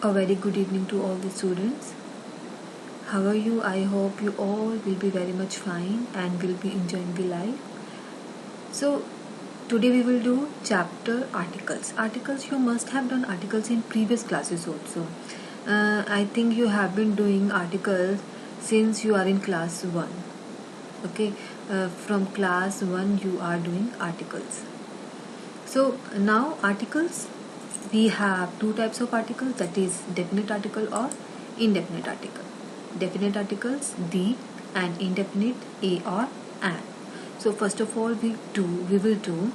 A very good evening to all the students. How are you? I hope you all will be very much fine and will be enjoying the life. So today we will do chapter articles. Articles, you must have done articles in previous classes also. I think you have been doing articles since you are in class 1. Okay, from class 1 you are doing articles. So now articles, we have two types of articles, that is definite article or indefinite article. Definite articles the and indefinite a or an. So first of all we will do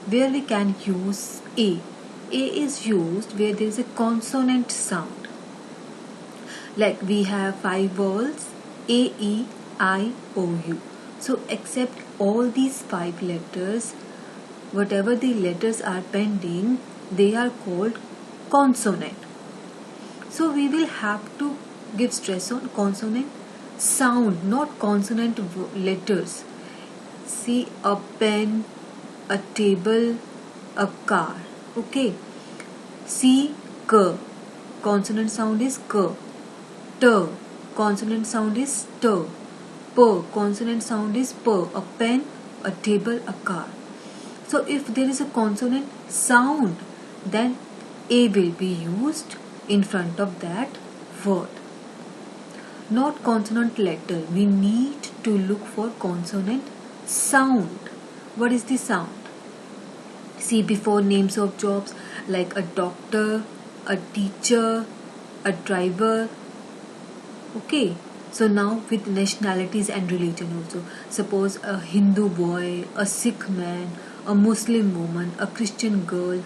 where we can use a. A is used where there is a consonant sound. Like we have 5 vowels A, E, I, O, U. So accept all these 5 letters. Whatever the letters are pending, they are called consonant. So we will have to give stress on consonant sound, not consonant letters. See, a pen, a table, a car. Okay. C, k. Consonant sound is k. T, consonant sound is t. P, consonant sound is p. A pen, a table, a car. So if there is a consonant sound, then a will be used in front of that word. Not consonant letter. We need to look for consonant sound. What is the sound? See, before names of jobs like a doctor, a teacher, a driver. Okay. So now with nationalities and religion also. Suppose a Hindu boy, a Sikh man, a Muslim woman, a Christian girl,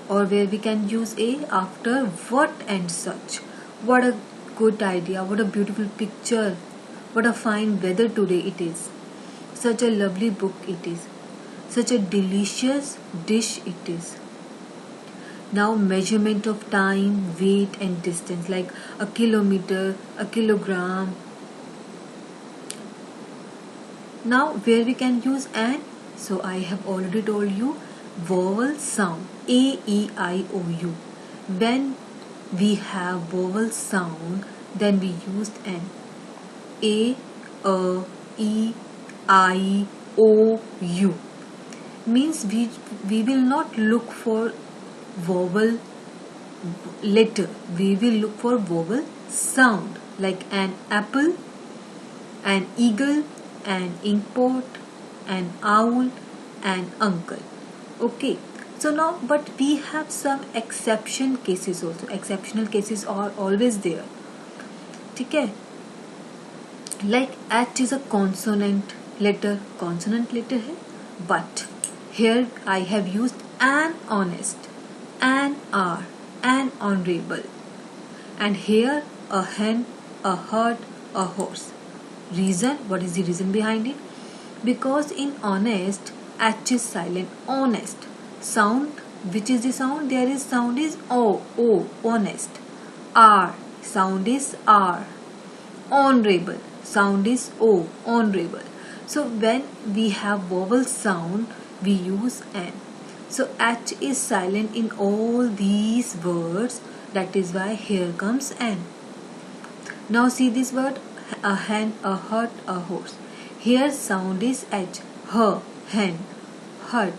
or where we can use a after what and such. What a good idea, what a beautiful picture, what a fine weather today it is. Such a lovely book it is. Such a delicious dish it is. Now measurement of time, weight and distance, like a kilometer, a kilogram. Now where we can use an? So I have already told you vowel sound A, E, I, O, U. When we have vowel sound, then we used an. A, E, I, O, U. Means we will not look for vowel letter. We will look for vowel sound, like an apple, an eagle, an inkpot, an owl, an uncle. Okay. So now, but we have some exception cases also. Exceptional cases are always there. Okay. Like H is a consonant letter. Consonant letter hai. But here I have used an honest, an hour, an honorable. And here a hen, a herd, a horse. Reason? What is the reason behind it? Because in honest, H is silent. Honest. Sound, which is the sound? There is sound is O, honest. R, sound is R. Honorable, sound is O, honorable. So when we have vowel sound, we use N. So H is silent in all these words. That is why here comes N. Now see this word, a hen, a herd, a horse. Here sound is H. Her, hen, herd,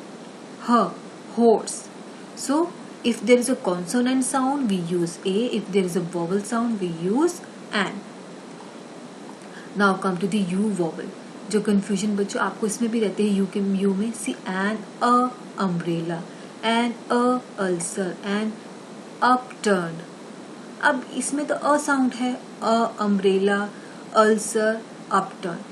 her, horse. So if there is a consonant sound, we use A. If there is a vowel sound, we use An. Now come to the U vowel. जो confusion बच्चों आपको इसमें भी रहते हैं U में. See, an, a, umbrella, an, a, ulcer, an, upturned. अब इसमें तो अ साउंड है, अ, umbrella, ulcer, upturned.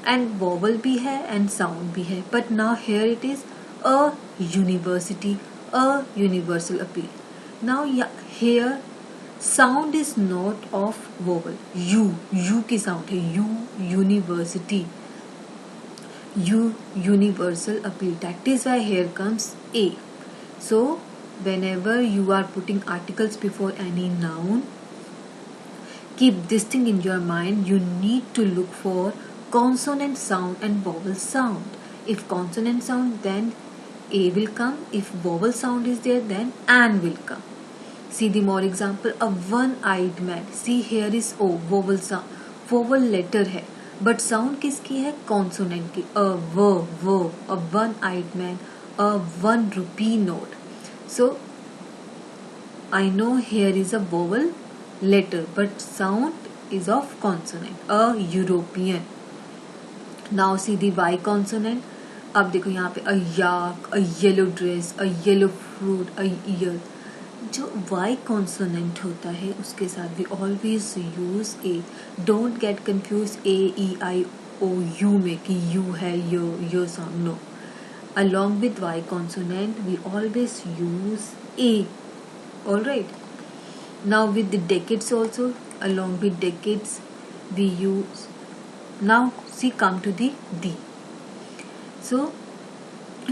And vowel भी है and sound भी है. But now here it is a university, a universal appeal. Now here sound is not of vowel. U की sound है. U, university. U, universal appeal. That is why here comes A. So whenever you are putting articles before any noun, keep this thing in your mind. You need to look for consonant sound and vowel sound. If consonant sound, then A will come. If vowel sound is there, then an will come. See the more example. A one-eyed man. See here is O, vowel sound. Vowel letter है, but sound किसकी है? Consonant की. A one-eyed man. A 1 rupee note. So I know here is a vowel letter, but sound is of consonant. A European. Now see the Y consonant. अब देखो यहाँ पे a yak, a yellow dress, a yellow fruit, a ear. जो Y consonant होता है उसके साथ we always use A. Don't get confused A, E, I, O, U में कि U है यो sound. No. Along with Y consonant we always use A. Alright. Now with the decades also, along with decades we use. Now see, come to the D. So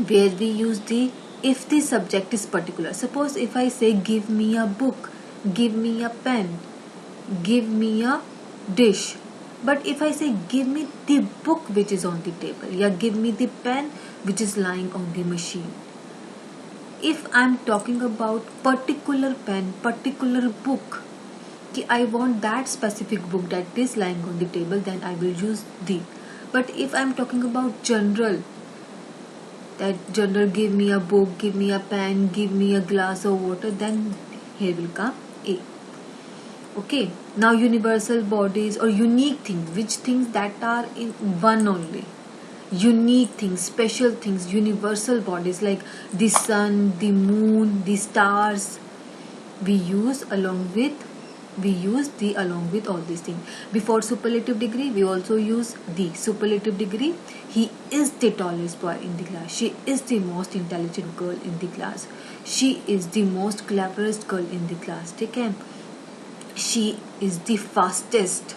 where we use the, if the subject is particular. Suppose if I say give me a book, give me a pen, give me a dish. But if I say give me the book which is on the table, या give me the pen which is lying on the machine. If I am talking about particular pen, particular book, कि I want that specific book that is lying on the table, then I will use the. But if I am talking about general, that general give me a book, give me a pen, give me a glass of water, then here will come A. Okay. Now universal bodies or unique things, which things that are in one only. Unique things, special things, universal bodies like the sun, the moon, the stars. We use the along with all these things. Before superlative degree, we also use the superlative degree. He is the tallest boy in the class. She is the most intelligent girl in the class. She is the most cleverest girl in the class. ठीक है? She is the fastest.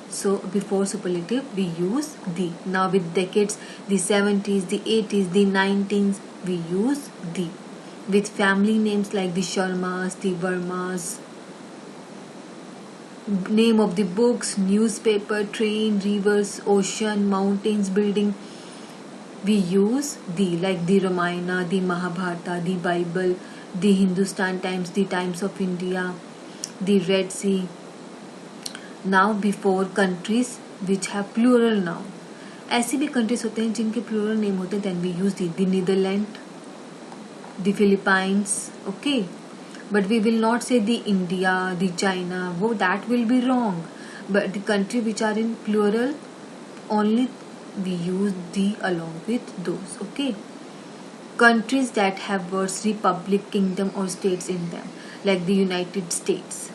So before superlative we use the. Now with decades, the 70s, the 80s, the 90s, we use the. With family names like the Sharmas, the Vermas, name of the books, newspaper, train, rivers, ocean, mountains, building, we use the, like the Ramayana, the Mahabharata, the Bible, the Hindustan Times, the Times of India, the Red Sea. Now before countries which have plural noun, ऐसी भी countries होते हैं जिनके plural name होते हैं, then we use the Netherlands, the Philippines. Okay. But we will not say the India, the China. That will be wrong. But the country which are in plural, only we use the along with those. Okay. Countries that have words republic, kingdom or states in them, like the United States.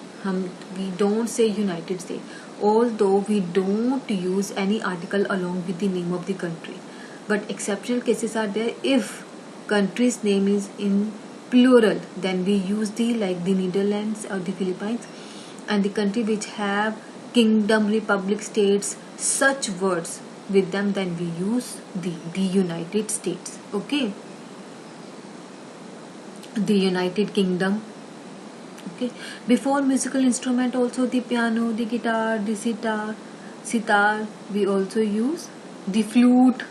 We don't say United States, although we don't use any article along with the name of the country. But exceptional cases are there. If country's name is in plural, then we use the, like the Netherlands or the Philippines, and the country which have kingdom, republic, states, such words with them, then we use the United States. Okay. The United Kingdom. Okay. Before musical instrument also, the piano, the guitar, the sitar, we also use the flute.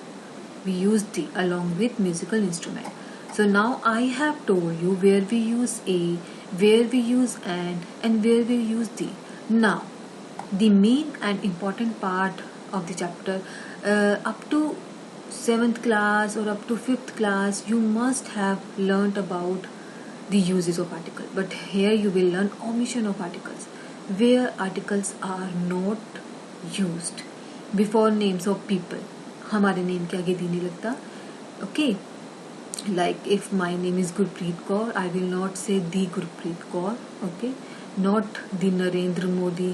We use the along with musical instrument. So now I have told you where we use A, where we use and where we use the. Now the main and important part of the chapter, up to 7th class or up to 5th class, you must have learnt about the uses of article. But here you will learn omission of articles, where articles are not used before names of people. हमारे name के आगे दी नहीं लगता. Okay. Like if my name is Gurpreet Kaur, I will not say the Gurpreet Kaur. Okay. Not the Narendra Modi.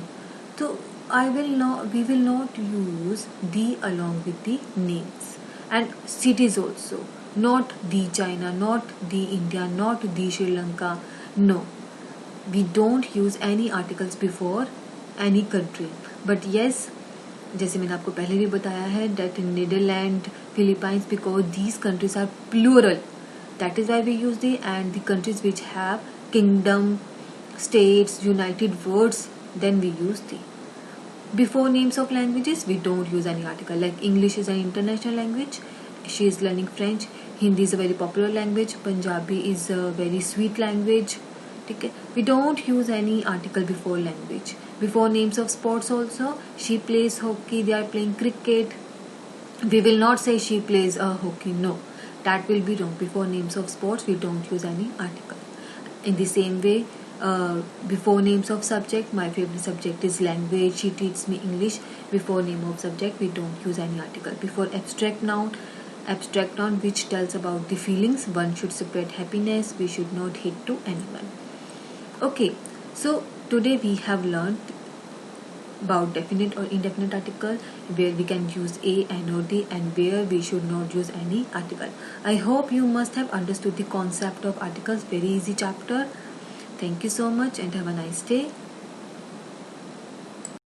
So we will not use the along with the names. And cities also. Not the China, not the India, not the Sri Lanka. No. We don't use any articles before any country. But yes, जैसे मैंने आपको पहले भी बताया है, that in Netherlands, Philippines, because these countries are plural, that is why we use the. And the countries which have kingdom, states, united words, then we use the. Before names of languages, we don't use any article. Like English is an international language, she is learning French, Hindi is a very popular language. Punjabi is a very sweet language. ठीक है, we don't use any article before language. Before names of sports also, she plays hockey, they are playing cricket. We will not say she plays hockey, no, that will be wrong. Before names of sports we don't use any article. In the same way, before names of subject, my favorite subject is language, she teaches me English. Before name of subject we don't use any article. Before abstract noun which tells about the feelings, one should spread happiness, we should not hate to anyone. Okay, so today we have learned about definite or indefinite article, where we can use a and or the, and where we should not use any article. I hope you must have understood the concept of articles. Very easy chapter. Thank you so much and have a nice day.